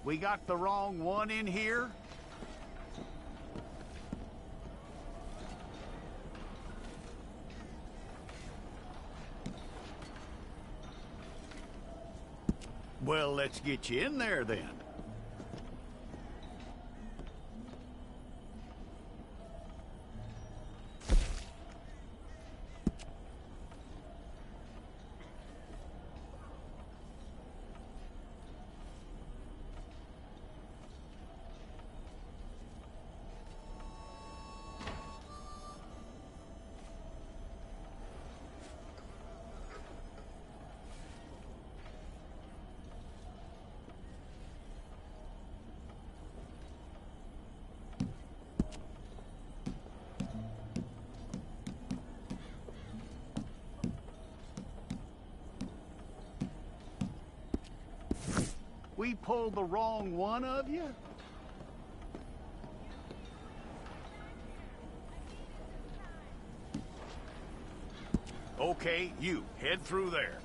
We got the wrong one in here? Well, let's get you in there then. We pulled the wrong one of you? Okay, you, head through there.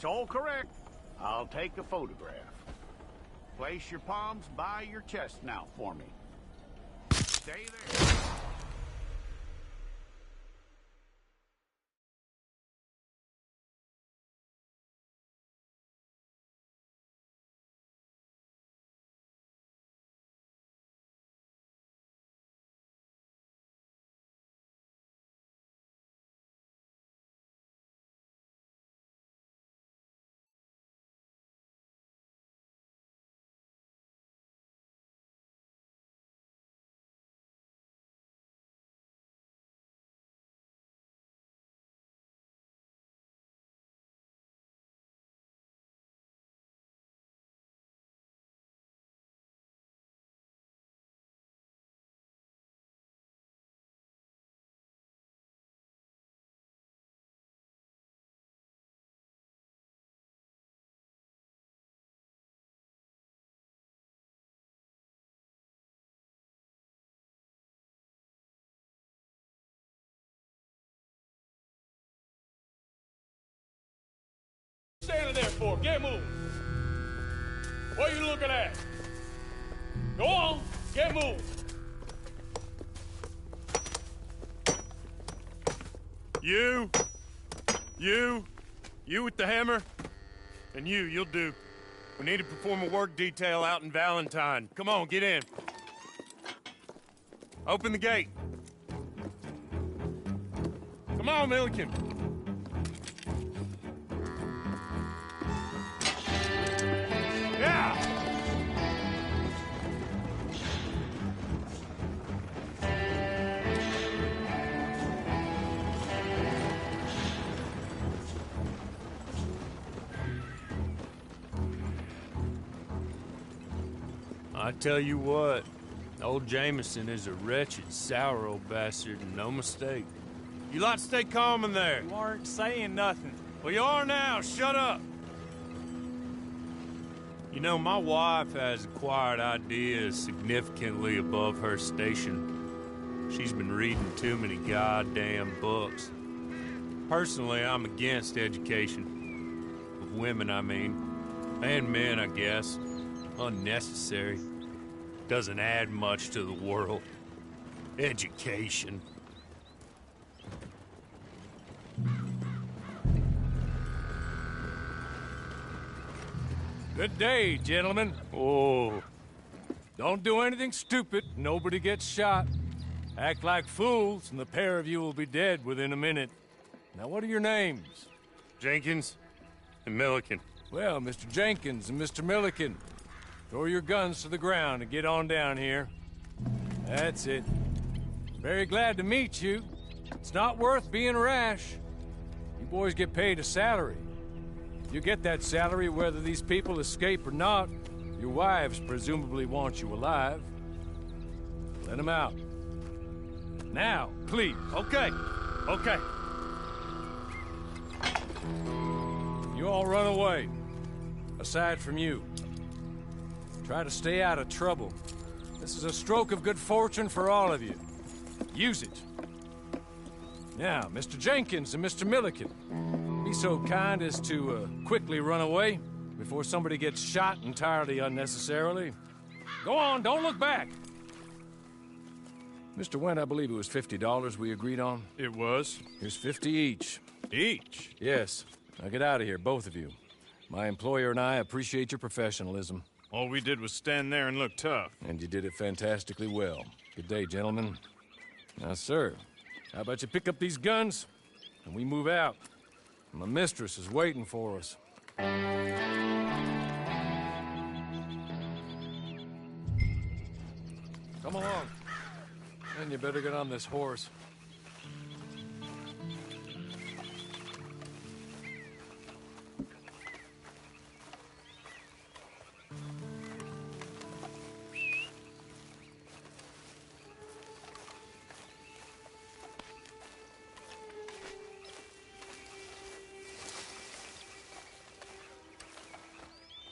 all correct. I'll take a photograph. Place your palms by your chest now for me. Stay there. Standing there for? Get moving. What are you looking at? Go on, get moving. You with the hammer, and you'll do. We need to perform a work detail out in Valentine. Come on, get in. Open the gate. Come on, Milliken. Yeah! I tell you what, old Jameson is a wretched, sour old bastard, and no mistake. You lot stay calm in there. You aren't saying nothing. Well, you are now. Shut up. You know, my wife has acquired ideas significantly above her station. She's been reading too many goddamn books. Personally, I'm against education. Of women, I mean. And men, I guess. Unnecessary. Doesn't add much to the world. Education. Good day, gentlemen. Oh. Don't do anything stupid. Nobody gets shot. Act like fools, and the pair of you will be dead within a minute. Now, what are your names? Jenkins and Milliken. Well, Mr. Jenkins and Mr. Milliken, throw your guns to the ground and get on down here. That's it. Very glad to meet you. It's not worth being rash. You boys get paid a salary. You get that salary whether these people escape or not. Your wives presumably want you alive. Let them out. Now, please. Okay. You all run away. Aside from you. Try to stay out of trouble. This is a stroke of good fortune for all of you. Use it. Now, Mr. Jenkins and Mr. Milliken, be so kind as to quickly run away before somebody gets shot entirely unnecessarily. Go on, don't look back. Mr. Wendt, I believe it was $50 we agreed on. It was. Here's 50 each. Each? Yes. Now get out of here, both of you. My employer and I appreciate your professionalism. All we did was stand there and look tough. And you did it fantastically well. Good day, gentlemen. Now, sir, how about you pick up these guns and we move out? My mistress is waiting for us. Come along. And you better get on this horse.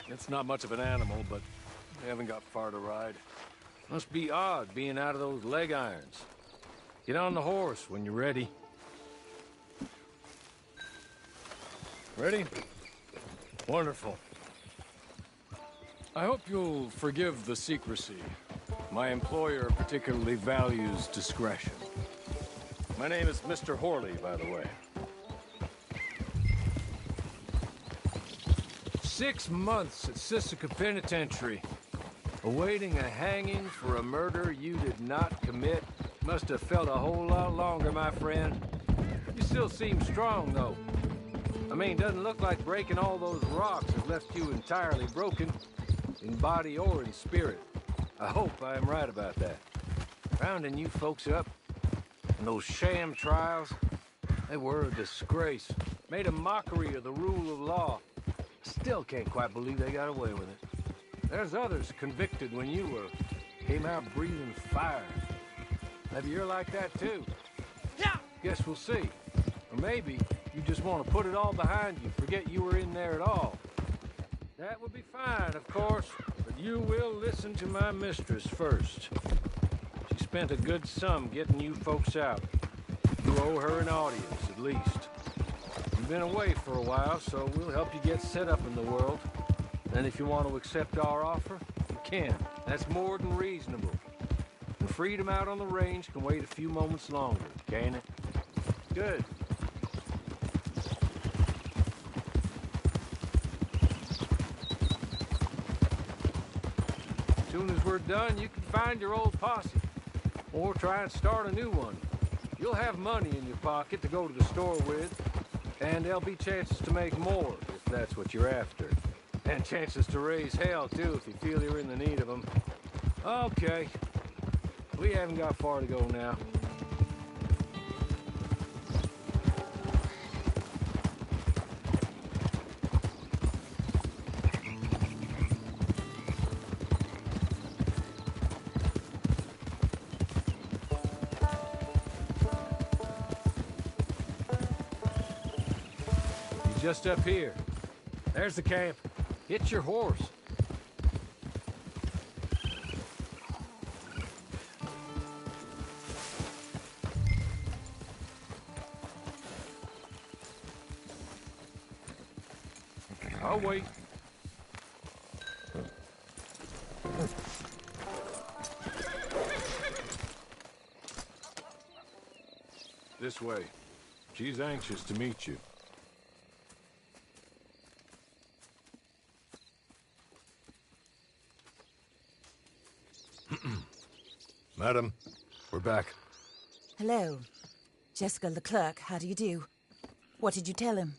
It's not much of an animal, but they haven't got far to ride. Must be odd being out of those leg irons. Get on the horse when you're ready. Ready? Wonderful. I hope you'll forgive the secrecy. My employer particularly values discretion. My name is Mr. Horley, by the way. 6 months at Sisika Penitentiary, awaiting a hanging for a murder you did not commit. Must have felt a whole lot longer, my friend. You still seem strong, though. I mean, doesn't look like breaking all those rocks has left you entirely broken, in body or in spirit. I hope I am right about that. Rounding you folks up, and those sham trials, they were a disgrace. Made a mockery of the rule of law. Still can't quite believe they got away with it. There's others convicted when you were. Came out breathing fire. Maybe you're like that too. Yeah. Guess we'll see. Or maybe you just want to put it all behind you, forget you were in there at all. That would be fine, of course, but you will listen to my mistress first. She spent a good sum getting you folks out. You owe her an audience, at least. You've been away for a while, so we'll help you get set up in the world. And if you want to accept our offer, you can. That's more than reasonable. And freedom out on the range can wait a few moments longer, can't it? Good. As soon as we're done, you can find your old posse. Or try and start a new one. You'll have money in your pocket to go to the store with. And there'll be chances to make more, if that's what you're after. And chances to raise hell, too, if you feel you're in the need of them. Okay. We haven't got far to go now. You're just up here. There's the camp. Hit your horse. I'll wait. This way. She's anxious to meet you. Madam, we're back. Hello. Jessica Leclerc, how do you do? What did you tell him?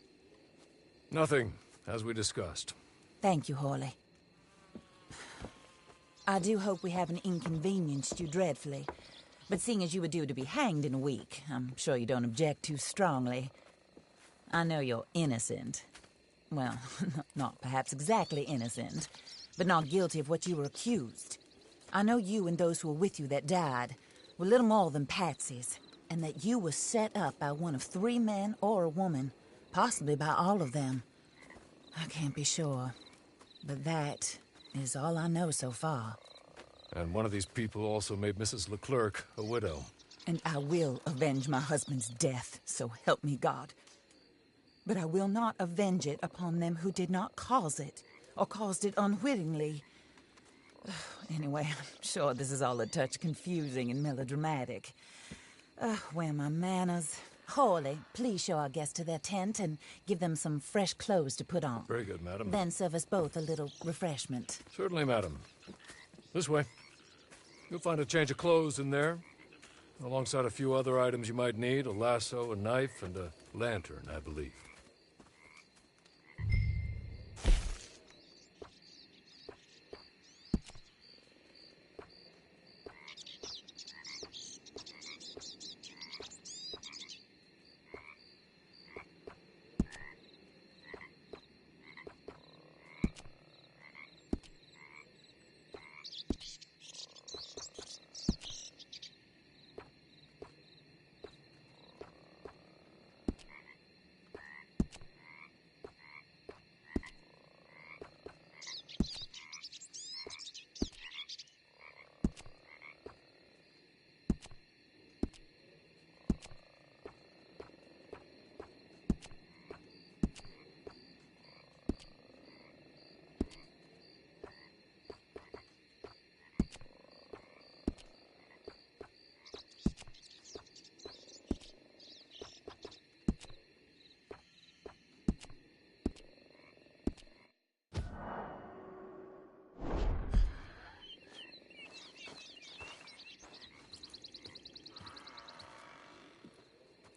Nothing, as we discussed. Thank you, Horley. I do hope we haven't inconvenienced you dreadfully. But seeing as you were due to be hanged in a week, I'm sure you don't object too strongly. I know you're innocent. Well, not perhaps exactly innocent, but not guilty of what you were accused. I know you and those who were with you that died were little more than patsies, and that you were set up by one of 3 men or a woman, possibly by all of them. I can't be sure, but that is all I know so far. And one of these people also made Mrs. Leclerc a widow. And I will avenge my husband's death, so help me God. But I will not avenge it upon them who did not cause it, or caused it unwittingly. Anyway, I'm sure this is all a touch confusing and melodramatic. Where are my manners? Horley, please show our guests to their tent and give them some fresh clothes to put on. Very good, madam. Then serve us both a little refreshment. Certainly, madam. This way. You'll find a change of clothes in there, alongside a few other items you might need, a lasso, a knife, and a lantern, I believe.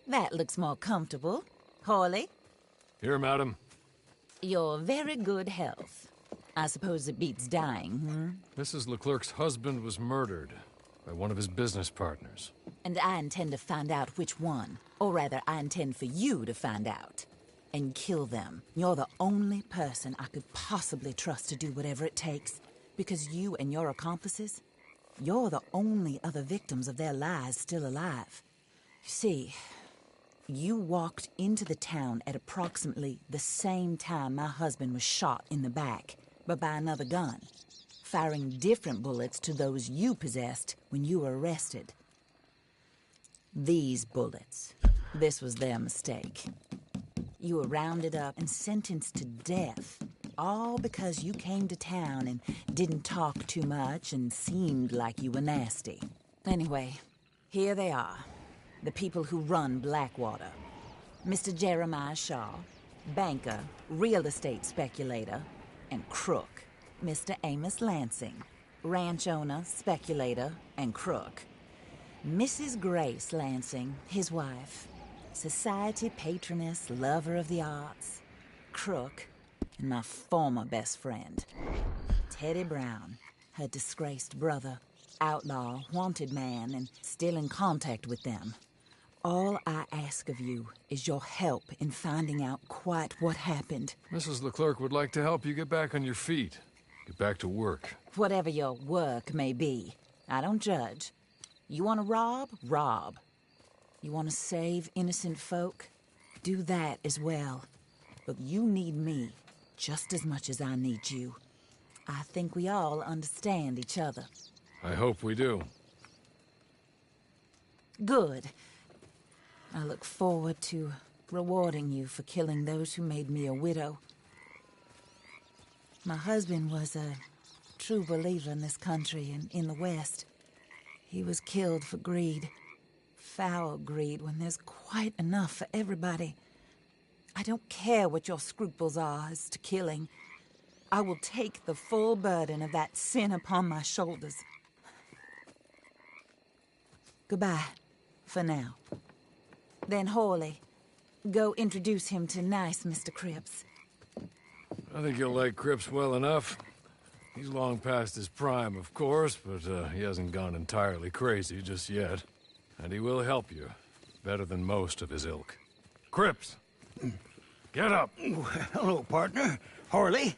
That looks more comfortable. Hawley, Here, madam. your very good health. I suppose it beats dying, Mrs. Leclerc's husband was murdered by one of his business partners. And I intend to find out which one. Or rather, I intend for you to find out. And kill them. You're the only person I could possibly trust to do whatever it takes. Because you and your accomplices, you're the only other victims of their lies still alive. You see, you walked into the town at approximately the same time my husband was shot in the back, but by another gun, firing different bullets to those you possessed when you were arrested. These bullets, this was their mistake. You were rounded up and sentenced to death, all because you came to town and didn't talk too much and seemed like you were nasty. Anyway, here they are, the people who run Blackwater. Mr. Jeremiah Shaw, banker, real estate speculator, and crook. Mr. Amos Lansing, ranch owner, speculator, and crook. Mrs. Grace Lansing, his wife, society patroness, lover of the arts, crook, and my former best friend, Teddy Brown, her disgraced brother, outlaw, wanted man, and still in contact with them. All I ask of you is your help in finding out quite what happened. Mrs. Leclerc would like to help you get back on your feet. Get back to work. Whatever your work may be, I don't judge. You want to rob? Rob. You want to save innocent folk? Do that as well. But you need me just as much as I need you. I think we all understand each other. I hope we do. Good. I look forward to rewarding you for killing those who made me a widow. My husband was a true believer in this country and in the West. He was killed for greed. Foul greed when there's quite enough for everybody. I don't care what your scruples are as to killing. I will take the full burden of that sin upon my shoulders. Goodbye, for now. Then Hawley, go introduce him to nice Mr. Cripps. I think you'll like Cripps well enough. He's long past his prime, of course, but he hasn't gone entirely crazy just yet. And he will help you, better than most of his ilk. Cripps! Get up! Hello, partner. Harley.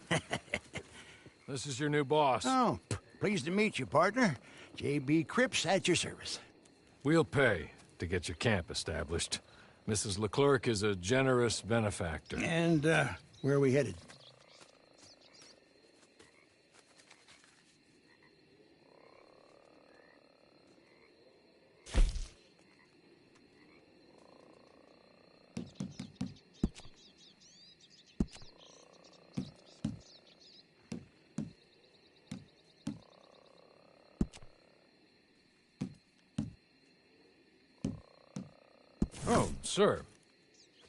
This is your new boss. Oh, pleased to meet you, partner. J.B. Cripps at your service. We'll pay to get your camp established. Mrs. Leclerc is a generous benefactor. And, where are we headed? Oh, sir.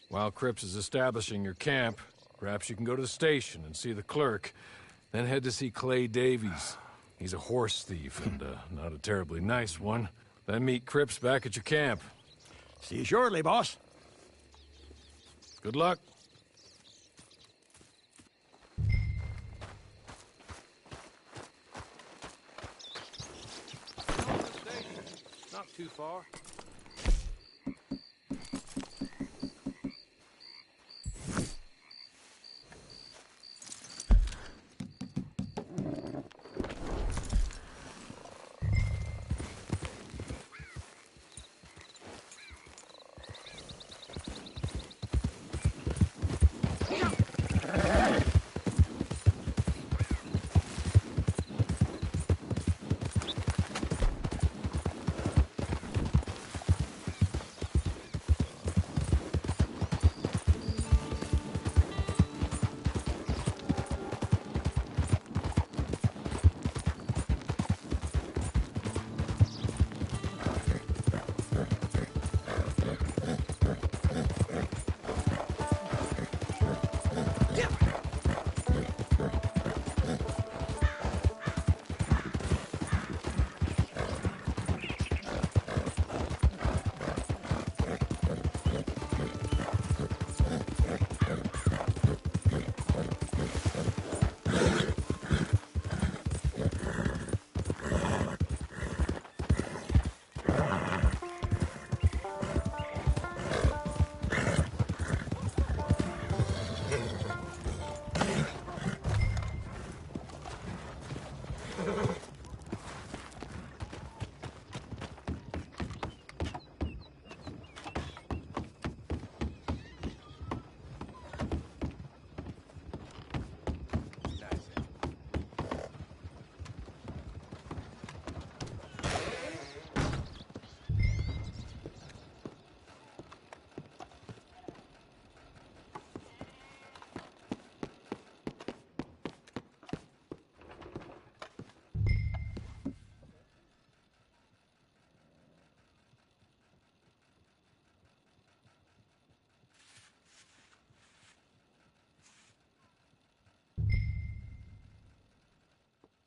While Cripps is establishing your camp, perhaps you can go to the station and see the clerk, then head to see Clay Davies. He's a horse thief, and not a terribly nice one. Then meet Cripps back at your camp. See you shortly, boss. Good luck. Not too far.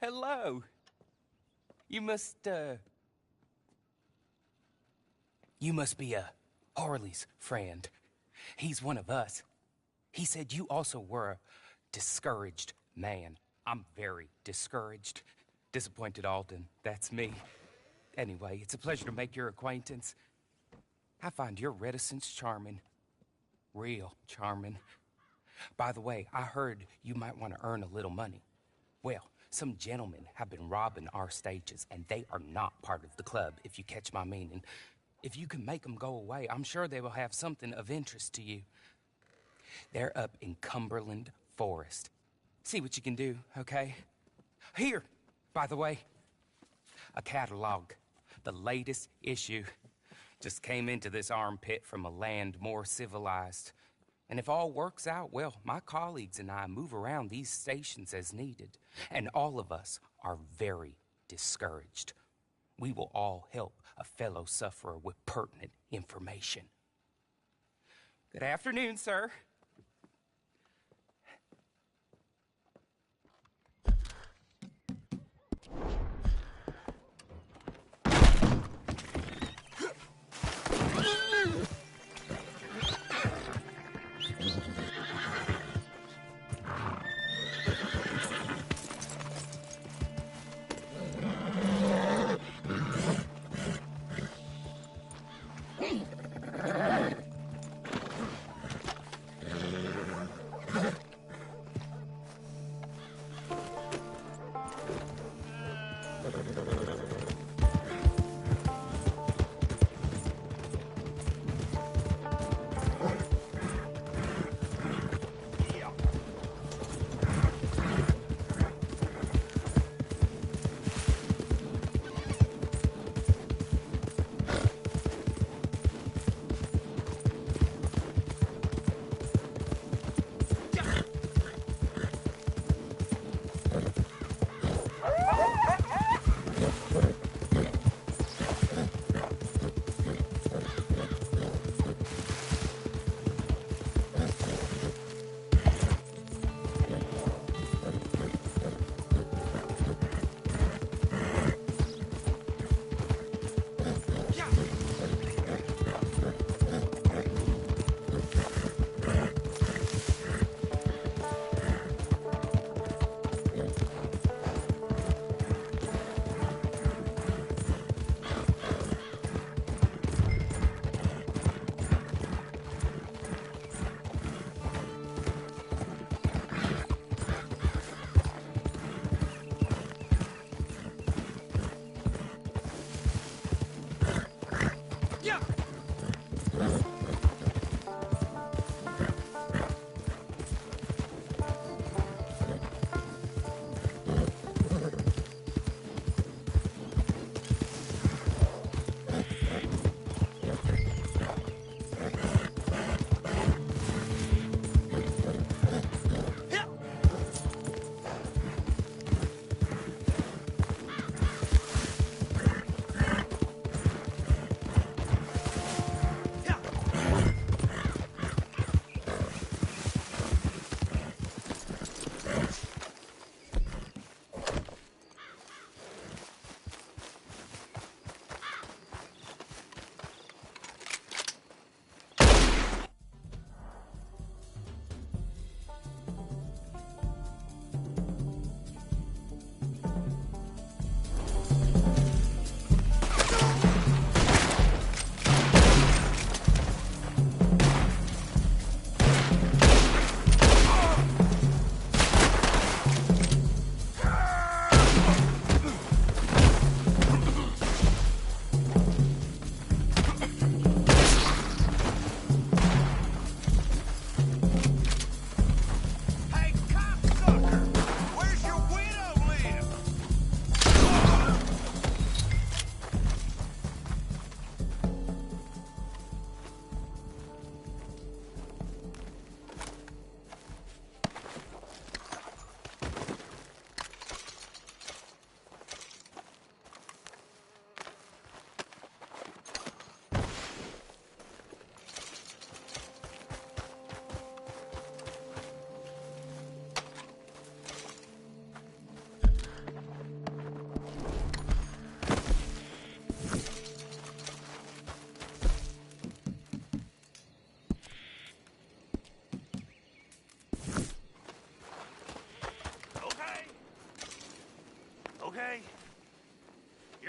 Hello. You must be Harley's friend. He's one of us. He said you also were a discouraged man. I'm very discouraged. Disappointed Alden, that's me. Anyway, it's a pleasure to make your acquaintance. I find your reticence charming. Real charming. By the way, I heard you might want to earn a little money. Well, some gentlemen have been robbing our stages, and they are not part of the club, if you catch my meaning. If you can make them go away, I'm sure they will have something of interest to you. They're up in Cumberland Forest. See what you can do, okay? Here, by the way, a catalog. The latest issue. Just came into this armpit from a land more civilized. And if all works out, well, my colleagues and I move around these stations as needed. And all of us are very discouraged. We will all help a fellow sufferer with pertinent information. Good afternoon, sir.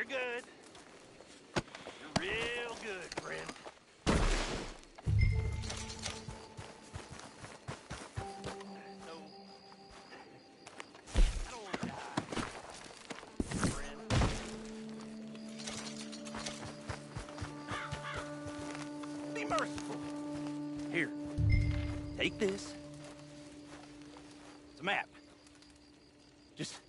good. You're real good, friend. No. I don't want to die. Friend. Be merciful. Here. Take this. It's a map. Just...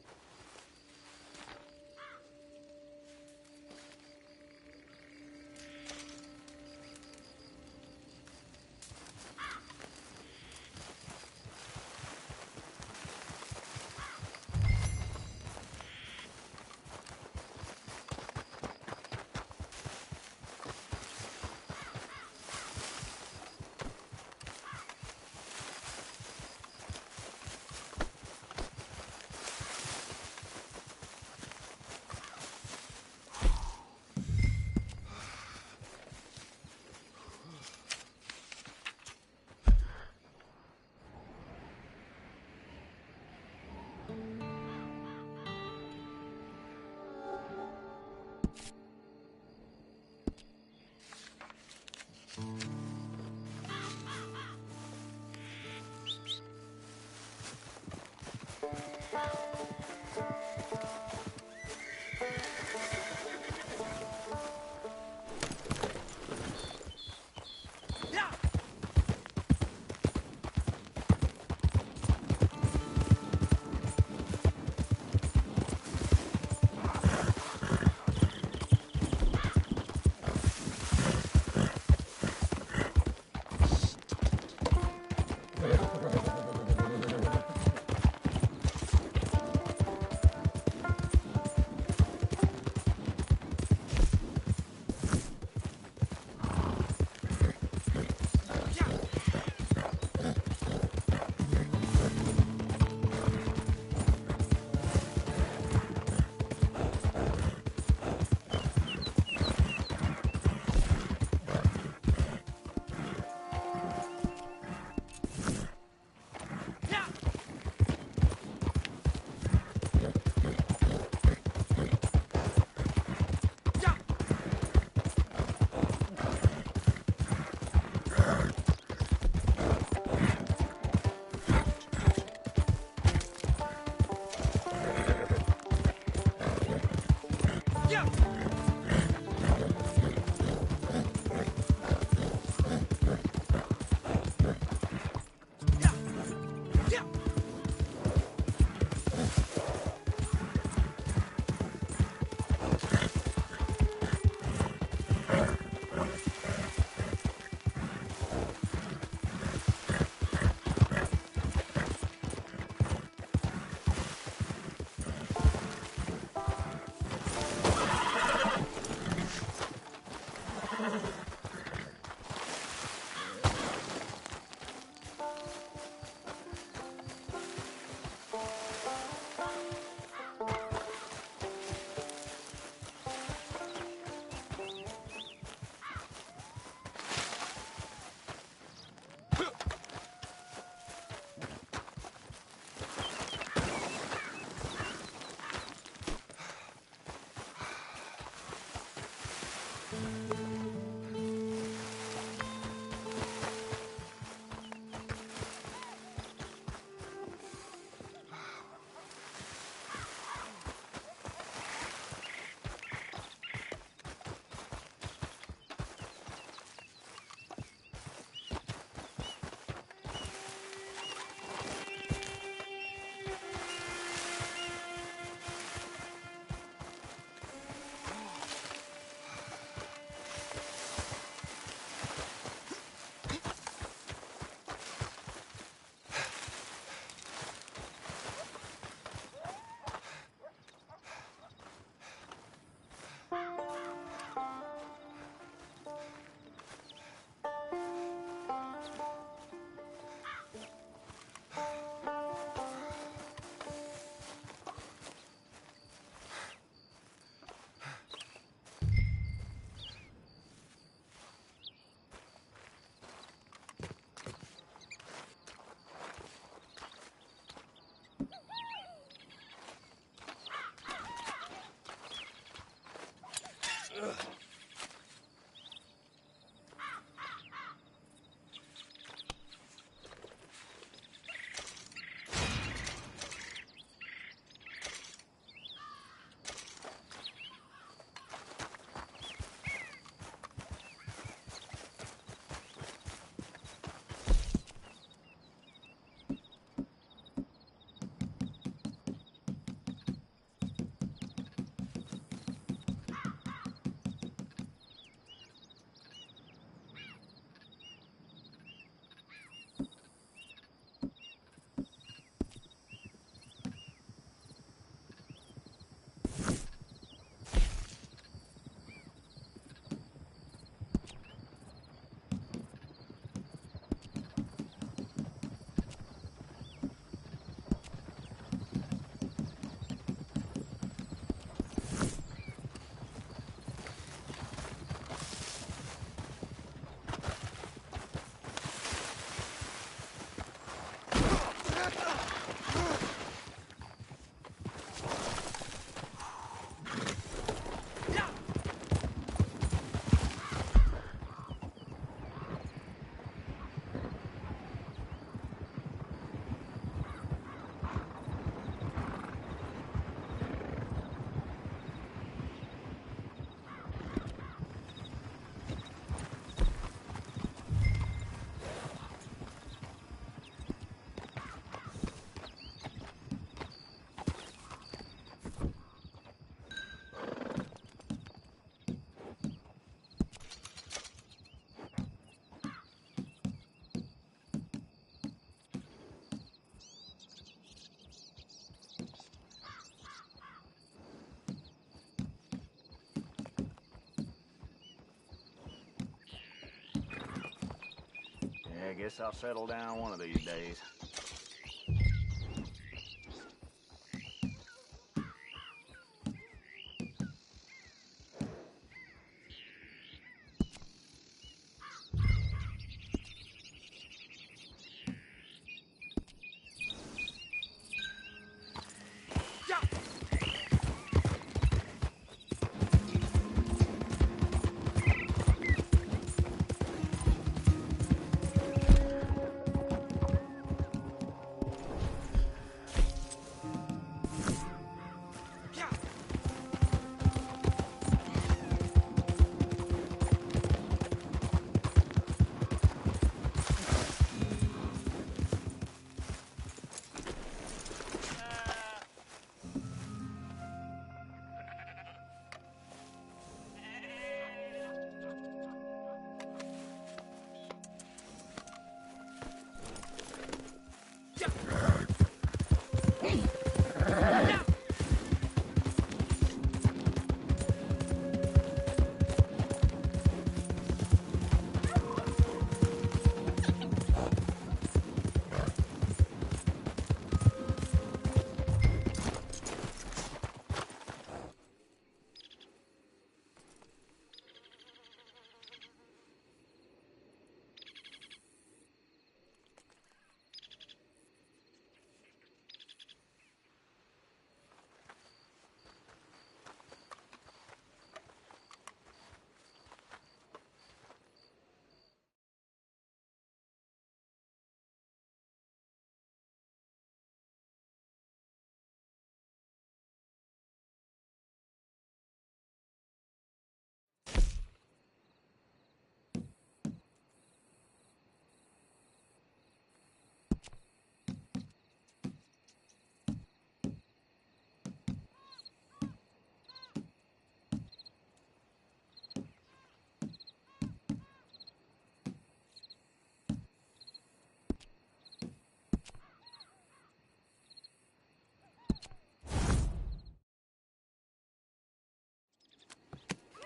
Guess I'll settle down one of these days.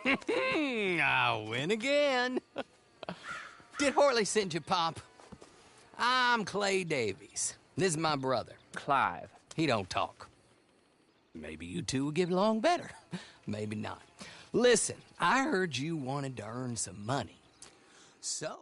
I win again. Did Horley send you, Pop? I'm Clay Davies. This is my brother, Clive. He don't talk. Maybe you two will get along better. Maybe not. Listen, I heard you wanted to earn some money. So...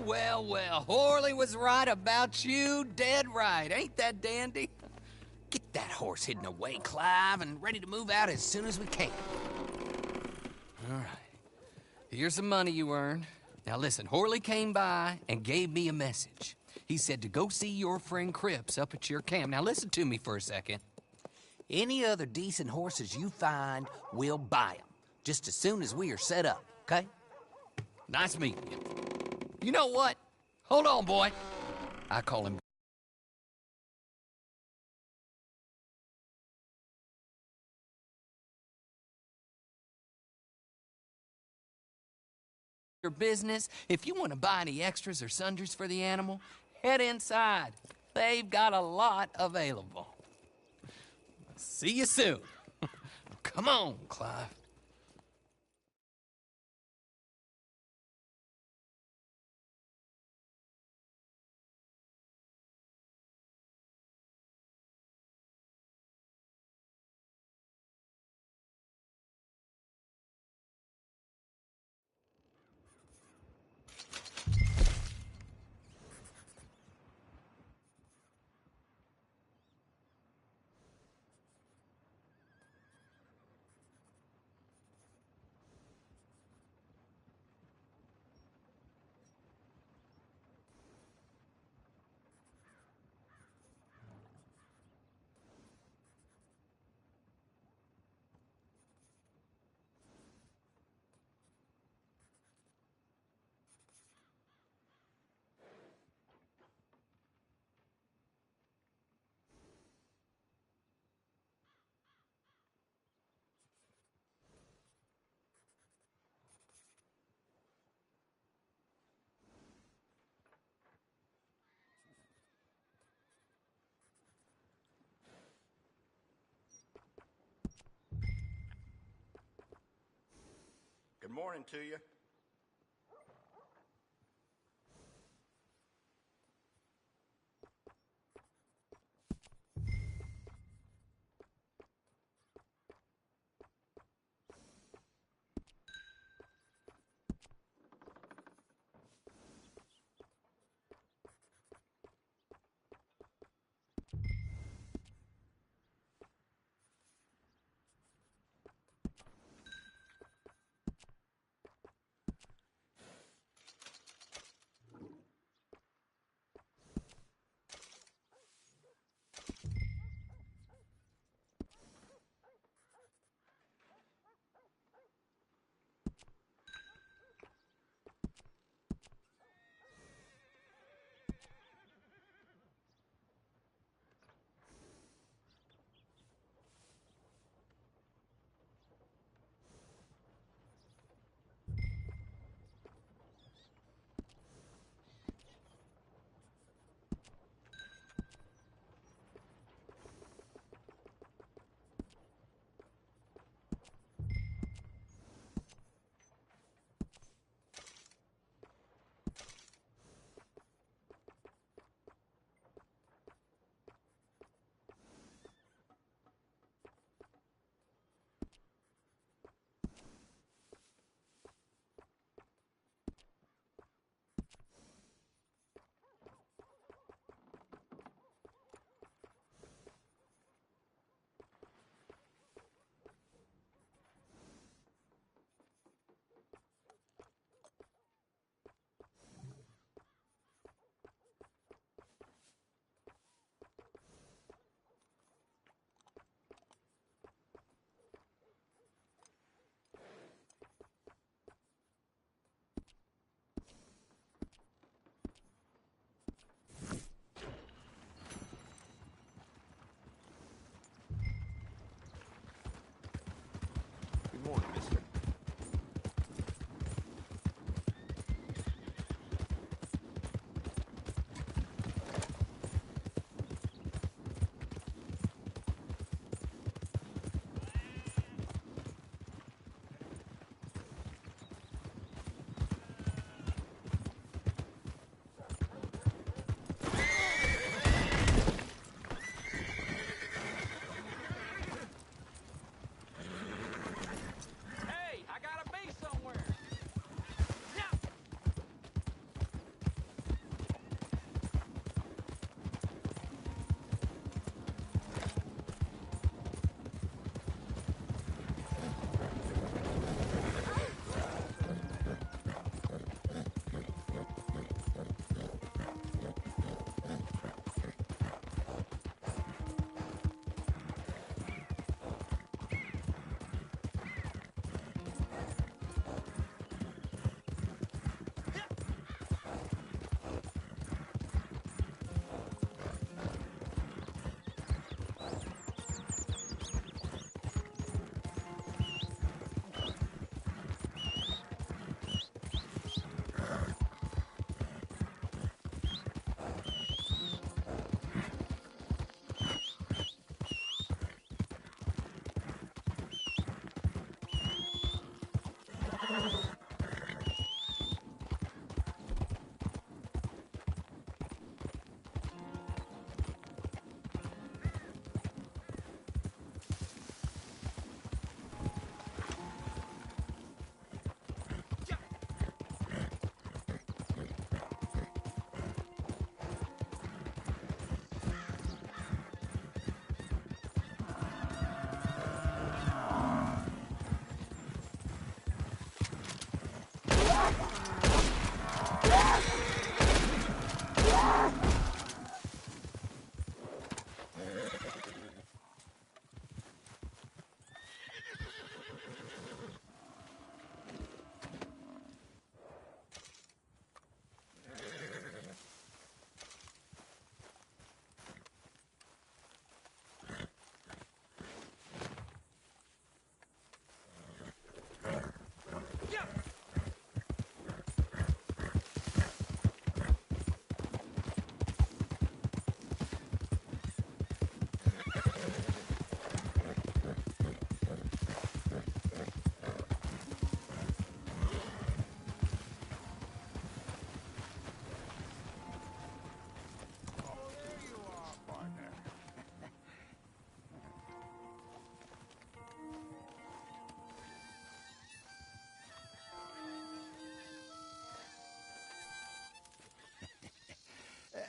well. Horley was right about you, dead right. Ain't that dandy? Get that horse hidden away, Clive, and ready to move out as soon as we can. All right. Here's the money you earned. Now listen, Horley came by and gave me a message. He said to go see your friend Cripps up at your camp. Now listen to me for a second. Any other decent horses you find, we'll buy them. Just as soon as we are set up, okay? Nice meeting you. You know what? Hold on, boy. I call him... your business. If you want to buy any extras or sundries for the animal, head inside. They've got a lot available. See you soon. Come on, Clive. Good morning to you.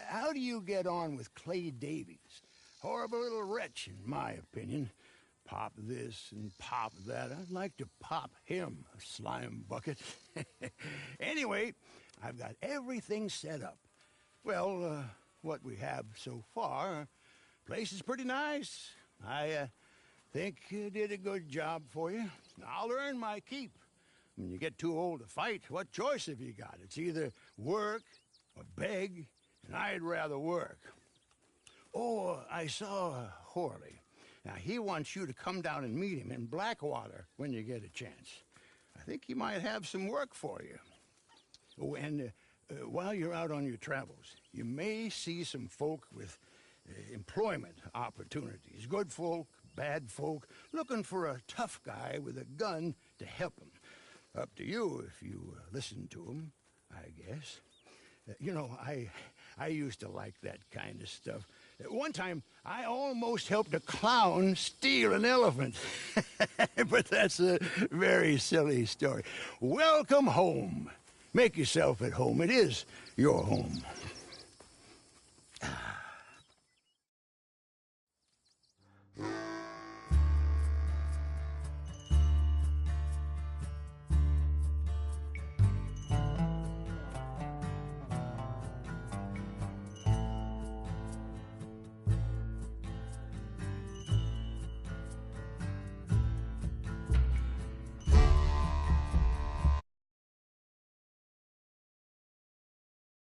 How do you get on with Clay Davies? Horrible little wretch, in my opinion. Pop this and pop that. I'd like to pop him, a slime bucket. Anyway, I've got everything set up. Well, what we have so far, place is pretty nice. I think you did a good job for you. I'll earn my keep. When you get too old to fight, what choice have you got? It's either work or beg, and I'd rather work. Oh, I saw Horley. Now, he wants you to come down and meet him in Blackwater when you get a chance. I think he might have some work for you. Oh, and while you're out on your travels, you may see some folk with employment opportunities. Good folk, bad folk, looking for a tough guy with a gun to help them. Up to you if you listen to them, I guess. You know, I used to like that kind of stuff. One time, I almost helped a clown steal an elephant. But that's a very silly story. Welcome home. Make yourself at home. It is your home.